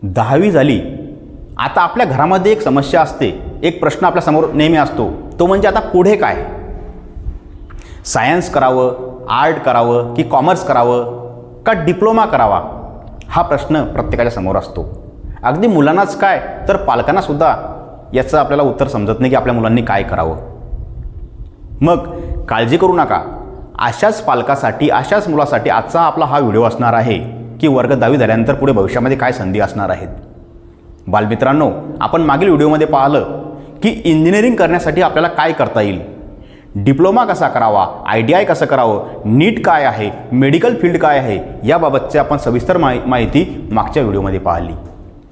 10वी झाली, आता आपल्या घरामध्ये एक समस्या असते, एक प्रश्न आपल्यासमोर नेहमी असतो, तो म्हणजे आता पुढे काय? सायन्स करावं, आर्ट करावं की कॉमर्स करावं का डिप्लोमा करावा? हा प्रश्न प्रत्येकाच्या समोर असतो. अगदी मुलांनाच काय तर पालकांनासुद्धा याचं आपल्याला उत्तर समजत नाही की आपल्या मुलांनी काय करावं. मग काळजी करू नका, अशाच पालकासाठी, अशाच मुलासाठी आजचा आपला हा व्हिडिओ असणार आहे की वर्ग 10वी झाल्यानंतर पुढे भविष्यामध्ये काय संधी असणार आहेत. बालमित्रांनो, आपण मागील व्हिडिओमध्ये पाहिलं की इंजिनिअरिंग करण्यासाठी आपल्याला काय करता येईल, डिप्लोमा कसा करावा, ITI कसं करावं, नीट काय आहे, मेडिकल फील्ड काय आहे, याबाबतची आपण सविस्तर माहिती मागच्या व्हिडिओमध्ये पाहिली.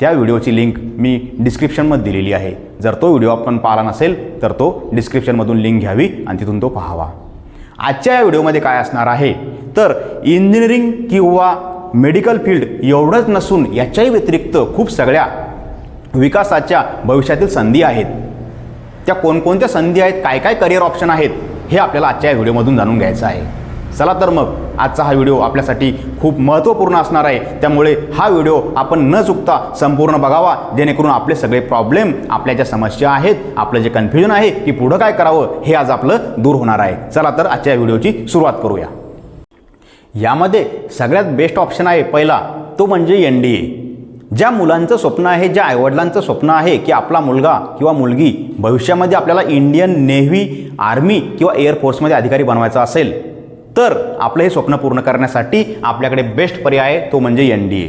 त्या व्हिडिओची लिंक मी डिस्क्रिप्शनमध्ये दिलेली आहे. जर तो व्हिडिओ आपण पाहिला नसेल तर तो डिस्क्रिप्शनमधून लिंक घ्यावी आणि तिथून तो पाहावा. आजच्या या व्हिडिओमध्ये काय असणार आहे तर इंजिनिअरिंग किंवा मेडिकल फील्ड एवढंच नसून याच्याही व्यतिरिक्त खूप सगळ्या विकासाच्या भविष्यातील संधी आहेत. त्या कोणकोणत्या संधी आहेत, काय काय करिअर ऑप्शन आहेत, हे आपल्याला आजच्या या व्हिडिओमधून जाणून घ्यायचं आहे. चला तर मग आजचा हा व्हिडिओ आपल्यासाठी खूप महत्त्वपूर्ण असणार आहे. त्यामुळे हा व्हिडिओ आपण न चुकता संपूर्ण बघावा, जेणेकरून आपले सगळे प्रॉब्लेम, आपल्या ज्या समस्या आहेत, आपलं जे कन्फ्युजन आहे की पुढं काय करावं, हे आज आपलं दूर होणार आहे. चला तर आजच्या व्हिडिओची सुरुवात करूया. यामध्ये सगळ्यात बेस्ट ऑप्शन आहे पहिला, तो म्हणजे NDA. ज्या मुलांचं स्वप्न आहे, ज्या आईवडिलांचं स्वप्न आहे की आपला मुलगा किंवा मुलगी भविष्यामध्ये आपल्याला इंडियन नेव्ही, आर्मी किंवा एअरफोर्समध्ये अधिकारी बनवायचा असेल, तर आपलं हे स्वप्न पूर्ण करण्यासाठी आपल्याकडे बेस्ट पर्याय आहे, तो म्हणजे NDA.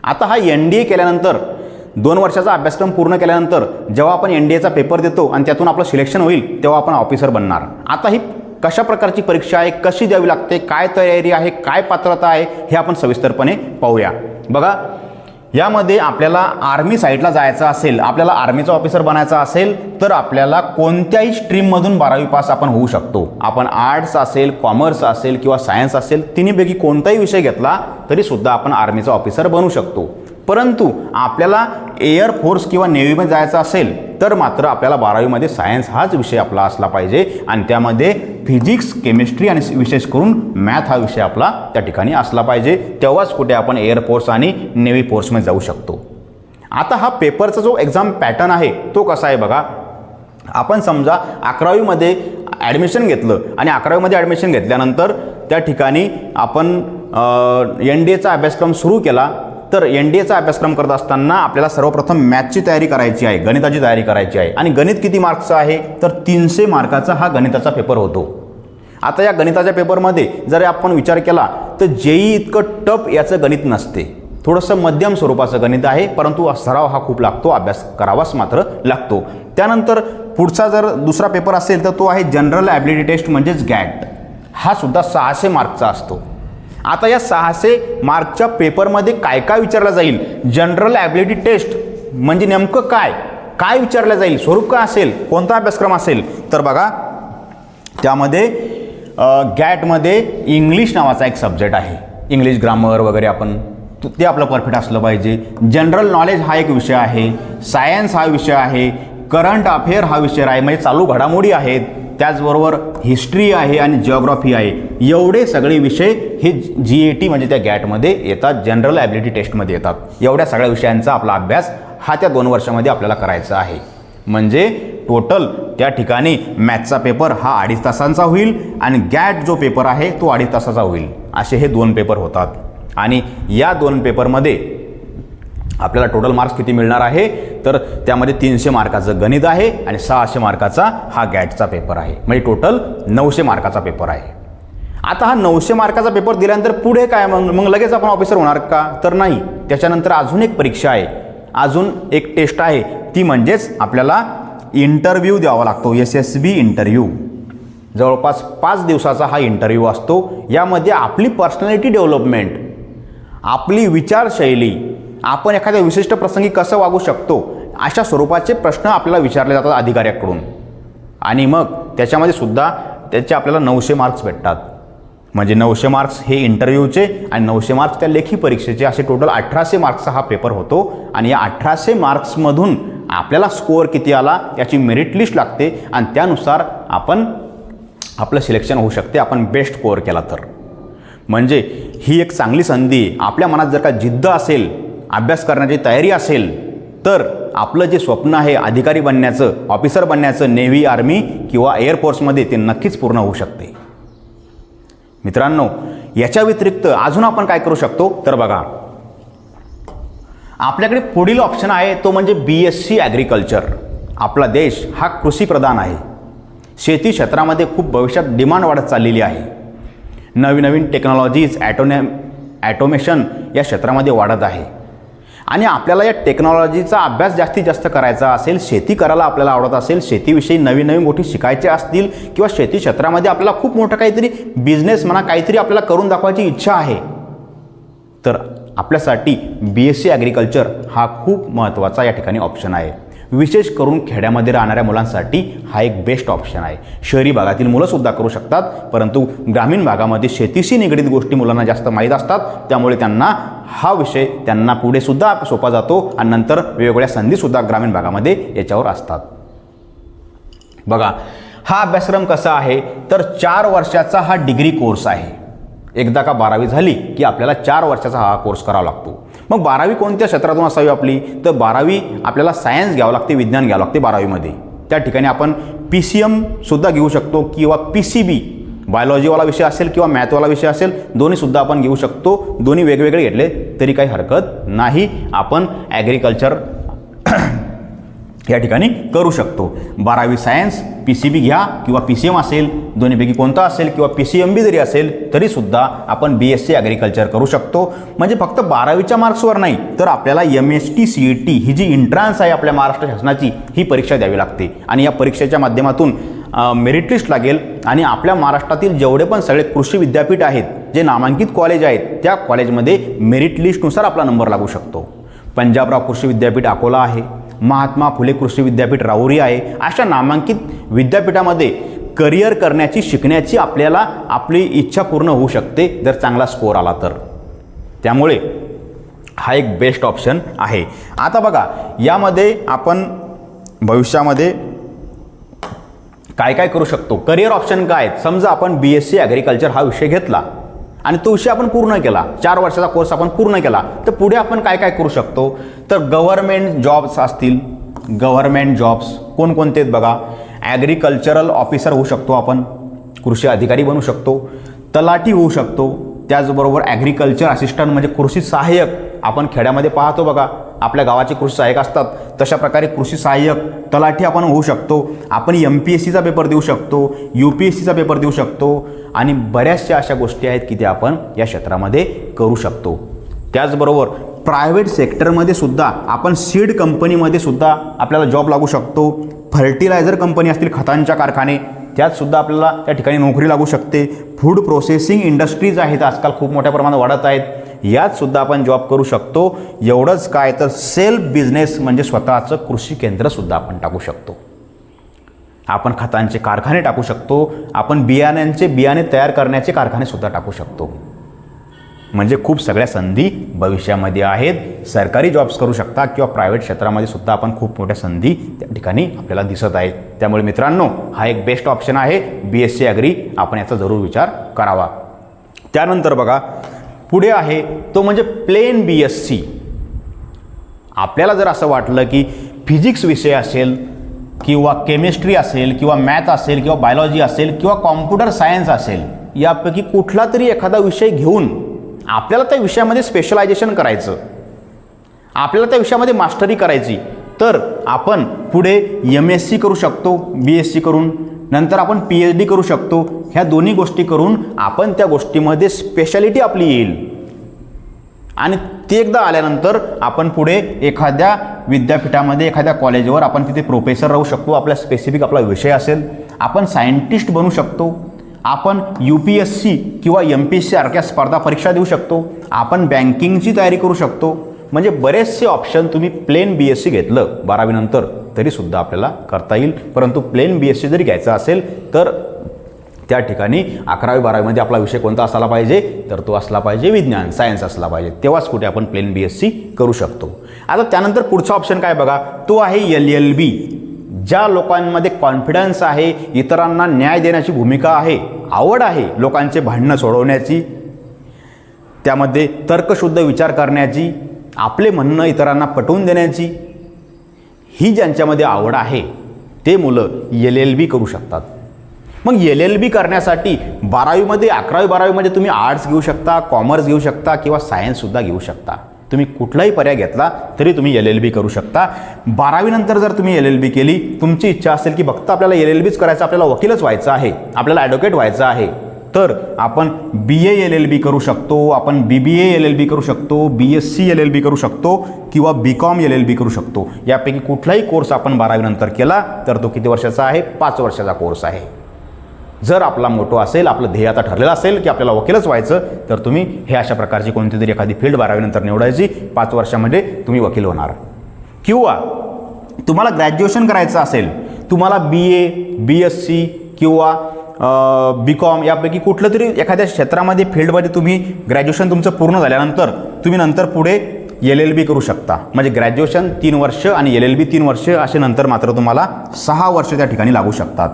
आता हा NDA केल्यानंतर 2 वर्षाचा अभ्यासक्रम पूर्ण केल्यानंतर जेव्हा आपण NDAचा पेपर देतो आणि त्यातून आपलं सिलेक्शन होईल, तेव्हा आपण ऑफिसर बनणार. आता ही कशा प्रकारची परीक्षा आहे, कशी द्यावी लागते, काय तयारी आहे, काय पात्रता आहे, हे आपण सविस्तरपणे पाहूया. बघा, यामध्ये आपल्याला आर्मी साईडला जायचं असेल, आपल्याला आर्मीचा ऑफिसर बनायचा असेल, तर आपल्याला कोणत्याही स्ट्रीममधून 12वी पास आपण होऊ शकतो. आपण आर्ट्स असेल, कॉमर्स असेल किंवा सायन्स असेल, तिन्हीपैकी कोणताही विषय घेतला तरीसुद्धा आपण आर्मीचा ऑफिसर बनू शकतो. परंतु आपल्याला एअरफोर्स किंवा नेव्हीमध्ये जायचं असेल तर मात्र आपल्याला 12वीमध्ये सायन्स हाच विषय आपला असला पाहिजे आणि त्यामध्ये फिजिक्स, केमिस्ट्री आणि विशेष करून मॅथ हा विषय आपला त्या ठिकाणी असला पाहिजे. तेव्हाच कुठे आपण एअरफोर्स आणि नेव्ही फोर्समध्ये जाऊ शकतो. आता हा पेपरचा जो एक्झाम पॅटर्न आहे तो कसा आहे बघा. आपण समजा 11वीमध्ये ॲडमिशन घेतलं आणि 11वीमध्ये ॲडमिशन घेतल्यानंतर त्या ठिकाणी आपण NDAचा अभ्यासक्रम सुरू केला. तर NDAचा अभ्यासक्रम करत असताना आपल्याला सर्वप्रथम मॅथची तयारी करायची आहे, गणिताची तयारी करायची आहे. आणि गणित किती मार्क्सचा आहे तर 300 मार्काचा हा गणिताचा पेपर होतो. आता या गणिताच्या पेपरमध्ये जर आपण विचार केला तर JEE इतकं टफ याचं गणित नसते, थोडंसं मध्यम स्वरूपाचं गणित आहे, परंतु सराव हा खूप लागतो, अभ्यास करावाच मात्र लागतो. त्यानंतर पुढचा जर दुसरा पेपर असेल तर तो आहे जनरल ॲबिलिटी टेस्ट म्हणजेच GAT. हा सुद्धा 600 मार्कचा असतो. आता या 600 मार्कच्या पेपरमध्ये काय काय विचारलं जाईल, जनरल ॲबिलिटी टेस्ट म्हणजे नेमकं काय काय विचारलं जाईल, स्वरूप काय असेल, कोणता अभ्यासक्रम असेल, तर बघा त्यामध्ये GATमध्ये इंग्लिश नावाचा एक सब्जेक्ट आहे. इंग्लिश ग्रामर वगैरे आपण ते आपलं परफेक्ट असलं पाहिजे. जनरल नॉलेज हा एक विषय आहे, सायन्स हा विषय आहे, करंट अफेअर हा विषय आहे, म्हणजे चालू घडामोडी आहेत, त्याचबरोबर हिस्ट्री आहे आणि जिओग्राफी आहे. एवढे सगळे विषय हे GAT म्हणजे त्या GATमध्ये येतात, जनरल ॲबिलिटी टेस्टमध्ये येतात. एवढ्या सगळ्या विषयांचा आपला अभ्यास हा त्या 2 वर्षामध्ये आपल्याला करायचा आहे. म्हणजे टोटल त्या ठिकाणी मॅथचा पेपर हा 2.5 तासांचा होईल आणि GAT जो पेपर आहे तो 2.5 तासाचा होईल. असे हे 2 पेपर होतात. आणि या 2 पेपरमध्ये आपल्याला टोटल मार्क्स किती मिळणार आहे तर त्यामध्ये 300 मार्काचं गणित आहे आणि 600 मार्काचा हा GATचा पेपर आहे. म्हणजे टोटल 900 मार्काचा पेपर आहे. आता हा 900 मार्काचा पेपर दिल्यानंतर पुढे काय, मग लगेच आपण ऑफिसर होणार का तर नाही. त्याच्यानंतर अजून एक परीक्षा आहे, अजून एक टेस्ट आहे, ती म्हणजेच आपल्याला इंटरव्ह्यू द्यावा लागतो, SSB इंटरव्ह्यू. जवळपास 5 दिवसाचा हा इंटरव्ह्यू असतो. यामध्ये आपली पर्सनॅलिटी डेव्हलपमेंट, आपली विचारशैली, आपण एखाद्या विशिष्ट प्रसंगी कसं वागू शकतो, अशा स्वरूपाचे प्रश्न आपल्याला विचारले जातात अधिकाऱ्याकडून. आणि मग त्याच्यामध्ये सुद्धा त्याचे आपल्याला 900 मार्क्स भेटतात. म्हणजे 900 मार्क्स हे इंटरव्ह्यूचे आणि 900 मार्क्स त्या लेखी परीक्षेचे, असे टोटल 1800 मार्क्सचा हा पेपर होतो. आणि या 1800 मार्क्समधून आपल्याला स्कोअर किती आला याची मेरिट लिस्ट लागते आणि त्यानुसार आपण आपलं सिलेक्शन होऊ शकते, आपण बेस्ट स्कोअर केला तर. म्हणजे ही एक चांगली संधी आहे. आपल्या मनात जर का जिद्द असेल अभ्यास करण्याची तयारी असेल तर आपलं जे स्वप्न आहे अधिकारी बनण्याचं, ऑफिसर बनण्याचं, नेव्ही, आर्मी किंवा एअरफोर्समध्ये, ते नक्कीच पूर्ण होऊ शकते. मित्रांनो, याच्या व्यतिरिक्त अजून आपण काय करू शकतो तर बघा, आपल्याकडे पुढील ऑप्शन आहे तो म्हणजे BSc ॲग्रिकल्चर. आपला देश हा कृषीप्रधान आहे. शेती क्षेत्रामध्ये खूप भविष्यात डिमांड वाढत चाललेली आहे. नवीन नवीन टेक्नॉलॉजीज, ॲटोमेशन या क्षेत्रामध्ये वाढत आहे आणि आपल्याला या टेक्नॉलॉजीचा अभ्यास जास्तीत जास्त करायचा असेल, शेती करायला आपल्याला आवडत असेल, शेतीविषयी नवीन नवीन गोष्टी शिकायच्या असतील किंवा शेती क्षेत्रामध्ये आपल्याला खूप मोठं काहीतरी बिझनेस म्हणा, काहीतरी आपल्याला करून दाखवायची इच्छा आहे, तर आपल्यासाठी BSc ॲग्रिकल्चर हा खूप महत्त्वाचा या ठिकाणी ऑप्शन आहे. विशेष करून खेड्यामध्ये राहणाऱ्या मुलांसाठी हा एक बेस्ट ऑप्शन आहे. शहरी भागातील मुलंसुद्धा करू शकतात, परंतु ग्रामीण भागामध्ये शेतीशी निगडीत गोष्टी मुलांना जास्त माहीत असतात, त्यामुळे त्यांना हा विषय त्यांना पुढेसुद्धा सोपा जातो आणि नंतर वेगवेगळ्या संधीसुद्धा ग्रामीण भागामध्ये याच्यावर असतात. बघा, हा अभ्यासक्रम कसा आहे तर 4 वर्षाचा हा डिग्री कोर्स आहे. एकदा का 12वी झाली की आपल्याला 4 वर्षाचा हा कोर्स करावा लागतो. मग 12वी कोणत्या क्षेत्रातून असावी आपली तर 12वी आपल्याला सायन्स घ्यावं लागते, विज्ञान घ्यावं लागते 12वीमध्ये. त्या ठिकाणी आपण PCMसुद्धा घेऊ शकतो किंवा PCB, बायोलॉजीवाला विषय असेल किंवा मॅथवाला विषय असेल, दोन्हीसुद्धा आपण घेऊ शकतो. दोन्ही वेगवेगळे घेतले तरी काही हरकत नाही. आपण ॲग्रिकल्चर या ठिकाणी करू शकतो. 12वी सायन्स, PCB घ्या किंवा PCM असेल, दोन्हीपैकी कोणता असेल किंवा PCMB जरी असेल तरीसुद्धा आपण BSc ॲग्रिकल्चर करू शकतो. म्हणजे फक्त 12वीच्या मार्क्सवर नाही तर आपल्याला MST CET ही जी इंट्रान्स आहे आपल्या महाराष्ट्र शासनाची, ही परीक्षा द्यावी लागते आणि या परीक्षेच्या माध्यमातून मेरिट लिस्ट लागेल आणि आपल्या महाराष्ट्रातील जेवढे पण सगळे कृषी विद्यापीठ आहेत, जे नामांकित कॉलेज आहेत, त्या कॉलेजमध्ये मेरिट लिस्टनुसार आपला नंबर लागू शकतो. पंजाबराव कृषी विद्यापीठ अकोला आहे, महात्मा फुले कृषी विद्यापीठ राहुरी आहे. अशा नामांकित विद्यापीठामध्ये करिअर करण्याची, शिकण्याची आपल्याला आपली इच्छा पूर्ण होऊ शकते जर चांगला स्कोअर आला तर. त्यामुळे हा एक बेस्ट ऑप्शन आहे. आता बघा, यामध्ये आपण भविष्यामध्ये काय काय करू शकतो, करिअर ऑप्शन काय आहेत. समजा आपण BSc ॲग्रिकल्चर हा विषय घेतला आणि तो विषय आपण पूर्ण केला, 4 वर्षाचा कोर्स आपण पूर्ण केला, तर पुढे आपण काय काय करू शकतो तर गव्हर्नमेंट जॉब्स असतील. गव्हर्नमेंट जॉब्स कोणकोणते आहेत बघा, ॲग्रिकल्चरल ऑफिसर होऊ शकतो आपण, कृषी अधिकारी बनू शकतो, तलाठी होऊ शकतो, त्याचबरोबर ॲग्रिकल्चर असिस्टंट म्हणजे कृषी सहाय्यक. आपण खेड्यामध्ये पाहतो बघा, आपल्या गावाचे कृषी सहाय्यक असतात, तशा प्रकारे कृषी सहाय्यक, तलाठी आपण होऊ शकतो. आपण MPSCचा पेपर देऊ शकतो, UPSCचा पेपर देऊ शकतो आणि बऱ्याचशा अशा गोष्टी आहेत की त्या आपण या क्षेत्रामध्ये करू शकतो. त्याचबरोबर प्रायव्हेट सेक्टरमध्ये सुद्धा आपण सीड कंपनीमध्ये सुद्धा आपल्याला जॉब लागू शकतो. फर्टिलायझर कंपनी असतील, खतांच्या कारखाने, त्यातसुद्धा आपल्याला त्या ठिकाणी नोकरी लागू शकते. फूड प्रोसेसिंग इंडस्ट्रीज आहेत, आजकाल खूप मोठ्या प्रमाणात वाढत आहेत, यातसुद्धा आपण जॉब करू शकतो. एवढंच काय तर सेल्फ बिझनेस म्हणजे स्वतःचं कृषी केंद्रसुद्धा आपण टाकू शकतो. आपण खतांचे कारखाने टाकू शकतो, आपण बियाणे तयार करण्याचे कारखानेसुद्धा टाकू शकतो. म्हणजे खूप सगळ्या संधी भविष्यामध्ये आहेत. सरकारी जॉब्स करू शकता किंवा प्रायव्हेट क्षेत्रामध्ये सुद्धा आपण खूप मोठ्या संधी त्या ठिकाणी आपल्याला दिसत आहेत. त्यामुळे मित्रांनो, हा एक बेस्ट ऑप्शन आहे BSc ॲग्री. आपण याचा जरूर विचार करावा. त्यानंतर बघा, पुढे आहे तो म्हणजे प्लेन BSc. आपल्याला जर असं वाटलं की फिजिक्स विषय असेल किंवा केमिस्ट्री असेल किंवा मॅथ असेल किंवा बायोलॉजी असेल किंवा कॉम्प्युटर सायन्स असेल, यापैकी कुठला तरी एखादा विषय घेऊन आपल्याला त्या विषयामध्ये स्पेशलायझेशन करायचं, आपल्याला त्या विषयामध्ये मास्टरी करायची, तर आपण पुढे MSc करू शकतो BSc करून, नंतर आपण PhD करू शकतो. ह्या दोन्ही गोष्टी करून आपण त्या गोष्टीमध्ये स्पेशालिटी आपली येईल आणि ते एकदा आल्यानंतर आपण पुढे एखाद्या विद्यापीठामध्ये, एखाद्या कॉलेजवर आपण तिथे प्रोफेसर राहू शकतो. आपला स्पेसिफिक आपला विषय असेल, आपण सायंटिस्ट बनू शकतो, आपण UPSC किंवा MPSC सारख्या स्पर्धा परीक्षा देऊ शकतो, आपण बँकिंगची तयारी करू शकतो. म्हणजे बरेचसे ऑप्शन तुम्ही प्लेन BSc घेतलं 12वी नंतर तरीसुद्धा आपल्याला करता येईल. परंतु प्लेन BSc जरी घ्यायचा असेल तर त्या ठिकाणी 11वी 12वीमध्ये आपला विषय कोणता असला पाहिजे तर तो असला पाहिजे विज्ञान, सायन्स असला पाहिजे, तेव्हाच कुठे आपण प्लेन BSc करू शकतो. आता त्यानंतर पुढचा ऑप्शन काय बघा, तो आहे LLB. ज्या लोकांमध्ये कॉन्फिडन्स आहे, इतरांना न्याय देण्याची भूमिका आहे, आवड आहे लोकांचे भांडणं सोडवण्याची, त्यामध्ये तर्कशुद्ध विचार करण्याची आपले म्हणणं इतरांना पटवून देण्याची ही ज्यांच्यामध्ये आवड आहे ते मुलं LLB करू शकतात. मग LLB करण्यासाठी 12वीमध्ये 11वी-12वीमध्ये तुम्ही आर्ट्स घेऊ शकता, कॉमर्स घेऊ शकता किंवा सायन्ससुद्धा घेऊ शकता. तुम्ही कुठलाही पर्याय घेतला तरी तुम्ही LLB करू शकता. 12वीनंतर जर तुम्ही LLB केली, तुमची इच्छा असेल की फक्त आपल्याला LLBच करायचं, आपल्याला वकीलच व्हायचं आहे, आपल्याला ॲडव्होकेट व्हायचं आहे, तर आपण BA LLB करू शकतो, आपण BBA LLB करू शकतो, BSc LLB करू शकतो किंवा BCom LLB करू शकतो. यापैकी कुठलाही कोर्स आपण 12वीनंतर केला तर तो किती वर्षाचा आहे? 5 वर्षाचा कोर्स आहे. जर आपला मोटो असेल, आपलं ध्येय आता ठरलेलं असेल की आपल्याला वकीलच व्हायचं, तर तुम्ही हे अशा प्रकारची कोणती तरी एखादी फील्ड 12वीनंतर निवडायची. 5 वर्षामध्ये तुम्ही वकील होणार. किंवा तुम्हाला ग्रॅज्युएशन करायचं असेल, तुम्हाला BA, BSc किंवा BCom यापैकी कुठलं तरी एखाद्या क्षेत्रामध्ये फील्डमध्ये तुम्ही ग्रॅज्युएशन तुमचं पूर्ण झाल्यानंतर तुम्ही नंतर पुढे LLB करू शकता. म्हणजे ग्रॅज्युएशन 3 वर्ष आणि LLB 3 वर्ष असे नंतर मात्र तुम्हाला 6 वर्ष त्या ठिकाणी लागू शकतात.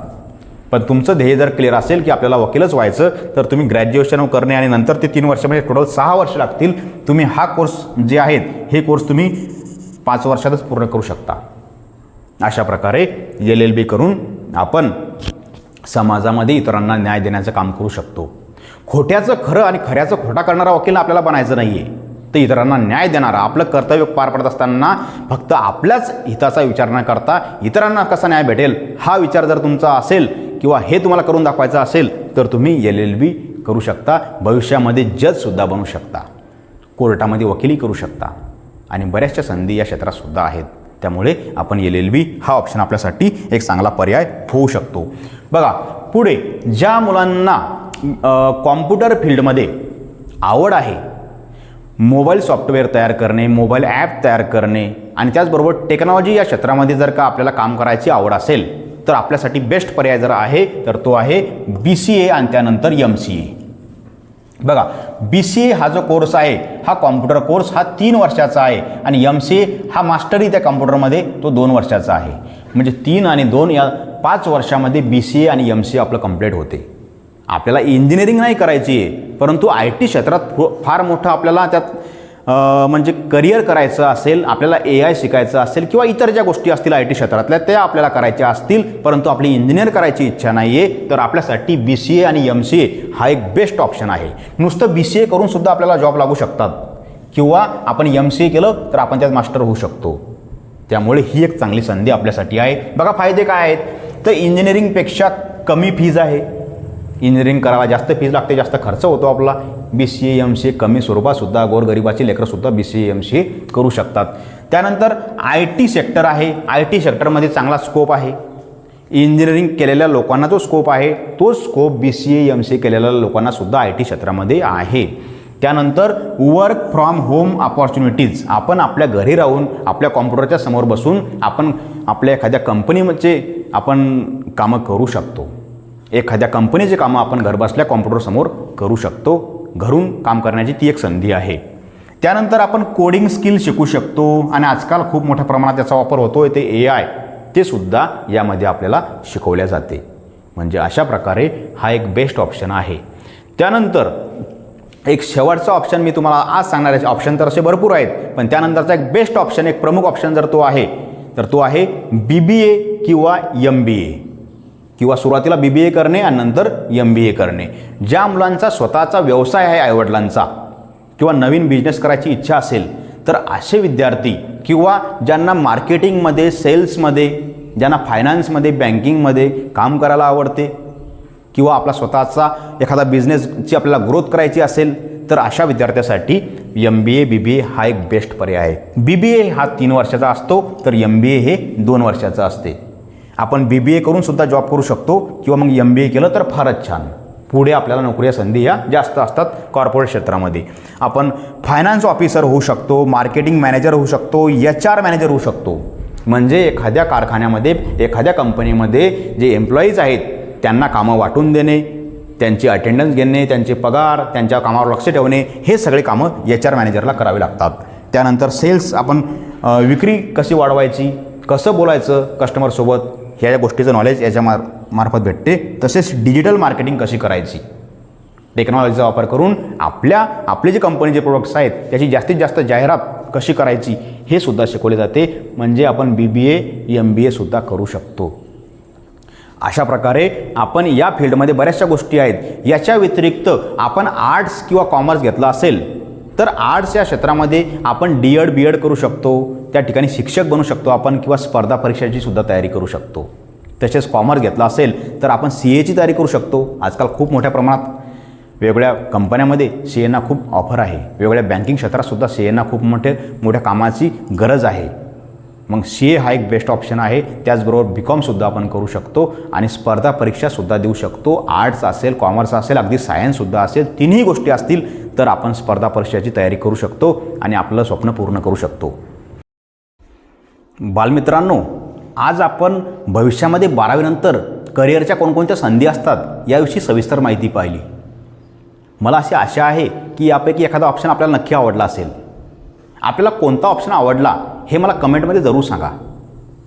पण तुमचं ध्येय जर क्लिअर असेल की आपल्याला वकीलच व्हायचं, तर तुम्ही ग्रॅज्युएशन करणे आणि नंतर ते 3 वर्ष म्हणजे टोटल 6 वर्ष लागतील. तुम्ही हा कोर्स जे आहेत हे कोर्स तुम्ही 5 वर्षातच पूर्ण करू शकता. अशा प्रकारे LLB करून आपण समाजामध्ये इतरांना न्याय देण्याचं काम करू शकतो. खोट्याचं खरं आणि खऱ्याचं खोटा करणारा वकील आपल्याला बनायचं नाही आहे, तर इतरांना न्याय देणारा, आपलं कर्तव्य पार पडत असताना फक्त आपल्याच हिताचा विचार न करता इतरांना कसा न्याय भेटेल हा विचार जर तुमचा असेल किंवा हे तुम्हाला करून दाखवायचं असेल, तर तुम्ही LLB करू शकता. भविष्यामध्ये जजसुद्धा बनू शकता, कोर्टामध्ये वकिली करू शकता आणि बऱ्याचशा संधी या क्षेत्रातसुद्धा आहेत. त्यामुळे आपण LLB हा ऑप्शन आपल्यासाठी एक चांगला पर्याय होऊ शकतो. बघा, पुढे ज्या मुलांना कॉम्प्युटर फील्डमध्ये आवड आहे, मोबाईल सॉफ्टवेअर तयार करणे, मोबाईल ॲप तयार करणे आणि त्याचबरोबर टेक्नॉलॉजी या क्षेत्रामध्ये जर का आपल्याला काम करायची आवड असेल, तर आपल्यासाठी बेस्ट पर्याय जर आहे तर तो आहे BCA आणि त्यानंतर MCA. बघा, BCA हा जो कोर्स आहे हा कॉम्प्युटर कोर्स हा 3 वर्षाचा आहे आणि MCA हा मास्टरी त्या कॉम्प्युटरमध्ये तो 2 वर्षाचा आहे. म्हणजे 3 आणि 2 या 5 वर्षामध्ये BCA आणि MCA आपलं कंप्लीट होते. आपल्याला इंजिनिअरिंग नाही करायची आहे, परंतु IT क्षेत्रात फार मोठं आपल्याला त्यात म्हणजे करिअर करायचं असेल, आपल्याला AI शिकायचं असेल किंवा इतर ज्या गोष्टी असतील IT क्षेत्रातल्या त्या आपल्याला करायच्या असतील, परंतु आपली इंजिनिअर करायची इच्छा नाही आहे, तर आपल्यासाठी BCA आणि MCA हा एक बेस्ट ऑप्शन आहे. नुसतं BCA करूनसुद्धा आपल्याला जॉब लागू शकतात किंवा आपण MCA केलं तर आपण त्यात मास्टर होऊ शकतो. त्यामुळे ही एक चांगली संधी आपल्यासाठी आहे. बघा, फायदे काय आहेत, तर इंजिनिअरिंगपेक्षा कमी फीज आहे. इंजिनिअरिंग करायला जास्त फीज लागते, जास्त खर्च होतो आपला. BCA MCA कमी स्वरूपातसुद्धा गोरगरिबाची लेकरंसुद्धा BCA MCA करू शकतात. त्यानंतर IT सेक्टर आहे. IT सेक्टरमध्ये चांगला स्कोप आहे. इंजिनिअरिंग केलेल्या लोकांना जो स्कोप आहे तो स्कोप BCA MCA केलेल्या लोकांनासुद्धा IT क्षेत्रामध्ये आहे. त्यानंतर वर्क फ्रॉम होम अपॉर्च्युनिटीज, आपण आपल्या घरी राहून आपल्या कॉम्प्युटरच्या समोर बसून आपण आपल्या एखाद्या कंपनीमध्ये आपण कामं करू शकतो. एखाद्या कंपनीचे कामं आपण घरबसल्या कॉम्प्युटरसमोर करू शकतो. घरून काम करण्याची ती एक संधी आहे. त्यानंतर आपण कोडिंग स्किल शिकू शकतो आणि आजकाल खूप मोठ्या प्रमाणात त्याचा वापर होतो आहे, ते AI ते सुद्धा यामध्ये आपल्याला शिकवल्या जाते. म्हणजे अशा प्रकारे हा एक बेस्ट ऑप्शन आहे. त्यानंतर एक शेवटचा ऑप्शन मी तुम्हाला आज सांगणारे ऑप्शन तर असे भरपूर आहेत, पण त्यानंतरचा एक बेस्ट ऑप्शन, एक प्रमुख ऑप्शन जर तो आहे तर तो आहे BBA किंवा MBA. किंवा सुरुवातीला BBA करणे आणि नंतर MBA करणे. ज्या मुलांचा स्वतःचा व्यवसाय आहे आईवडिलांचा किंवा नवीन बिझनेस करायची इच्छा असेल, तर असे विद्यार्थी किंवा ज्यांना मार्केटिंगमध्ये, सेल्समध्ये, ज्यांना फायनान्समध्ये, बँकिंगमध्ये काम करायला आवडते किंवा आपला स्वतःचा एखादा बिझनेसची आपल्याला ग्रोथ करायची असेल, तर अशा विद्यार्थ्यासाठी MBA BBA हा एक बेस्ट पर्याय आहे. BBA हा 3 वर्षाचा असतो, तर MBA हे 2 वर्षाचं असते. आपण BBA करून सुद्धा जॉब करू शकतो किंवा मग MBA केलं तर फारच छान. पुढे आपल्याला नोकऱ्या संधी या जास्त असतात कॉर्पोरेट क्षेत्रामध्ये. आपण फायनान्स ऑफिसर होऊ शकतो, मार्केटिंग मॅनेजर होऊ शकतो, HR मॅनेजर होऊ शकतो. म्हणजे एखाद्या कारखान्यामध्ये, एखाद्या कंपनीमध्ये जे एम्प्लॉईज आहेत त्यांना कामं वाटून देणे, त्यांची अटेंडन्स घेणे, त्यांचे पगार, त्यांच्या कामावर लक्ष ठेवणे, हे सगळे कामं HR मॅनेजरला करावे लागतात. त्यानंतर सेल्स, आपण विक्री कशी वाढवायची, कसं बोलायचं कस्टमरसोबत, ह्या गोष्टीचं नॉलेज याच्या मार्फत भेटते. तसेच डिजिटल मार्केटिंग कशी करायची, टेक्नॉलॉजीचा वापर करून आपले जे कंपनीचे प्रोडक्ट्स आहेत त्याची जास्तीत जास्त जाहिरात कशी करायची हे सुद्धा शिकवले जाते, म्हणजे आपण BBA MBA सुद्धा करू शकतो. अशा प्रकारे आपण या फील्डमध्ये बऱ्याचशा गोष्टी आहेत. याच्या व्यतिरिक्त आपण आर्ट्स किंवा कॉमर्स घेतला असेल तर आर्ट्स या क्षेत्रामध्ये आपण D.Ed B.Ed करू शकतो, त्या ठिकाणी शिक्षक बनू शकतो आपण, किंवा स्पर्धा परीक्षाची सुद्धा तयारी करू शकतो. तसेच कॉमर्स घेतला असेल तर आपण CAची तयारी करू शकतो. आजकाल खूप मोठ्या प्रमाणात वेगवेगळ्या कंपन्यांमध्ये CAना खूप ऑफर आहे, वेगवेगळ्या बँकिंग क्षेत्रातसुद्धा CAना खूप मोठ्या कामाची गरज आहे. मग CA हा एक बेस्ट ऑप्शन आहे. त्याचबरोबर BComसुद्धा आपण करू शकतो आणि स्पर्धा परीक्षासुद्धा देऊ शकतो. आर्ट्स असेल, कॉमर्स असेल, अगदी सायन्ससुद्धा असेल, तिन्ही गोष्टी असतील तर आपण स्पर्धा परीक्षाची तयारी करू शकतो आणि आपलं स्वप्न पूर्ण करू शकतो. बालमित्रांनो, आज आपण भविष्यामध्ये 12वी नंतर करिअरच्या कोणकोणत्या संधी असतात याविषयी सविस्तर माहिती पाहिली. मला अशी आशा आहे की यापैकी एखादा ऑप्शन आपल्याला नक्की आवडला असेल. आपल्याला कोणता ऑप्शन आवडला हे मला कमेंटमध्ये जरूर सांगा.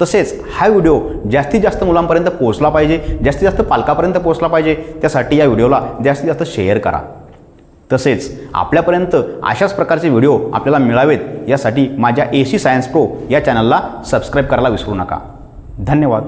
तसेच हा व्हिडिओ जास्तीत जास्त मुलांपर्यंत पोहोचला पाहिजे, जास्तीत जास्त पालकापर्यंत पोहोचला पाहिजे, त्यासाठी या व्हिडिओला जास्तीत जास्त शेअर करा. तसेच आपल्यापर्यंत अशाच प्रकारचे व्हिडिओ आपल्याला मिळावेत यासाठी माझ्या AC सायन्स प्रो या चॅनलला सबस्क्राईब करायला विसरू नका. धन्यवाद.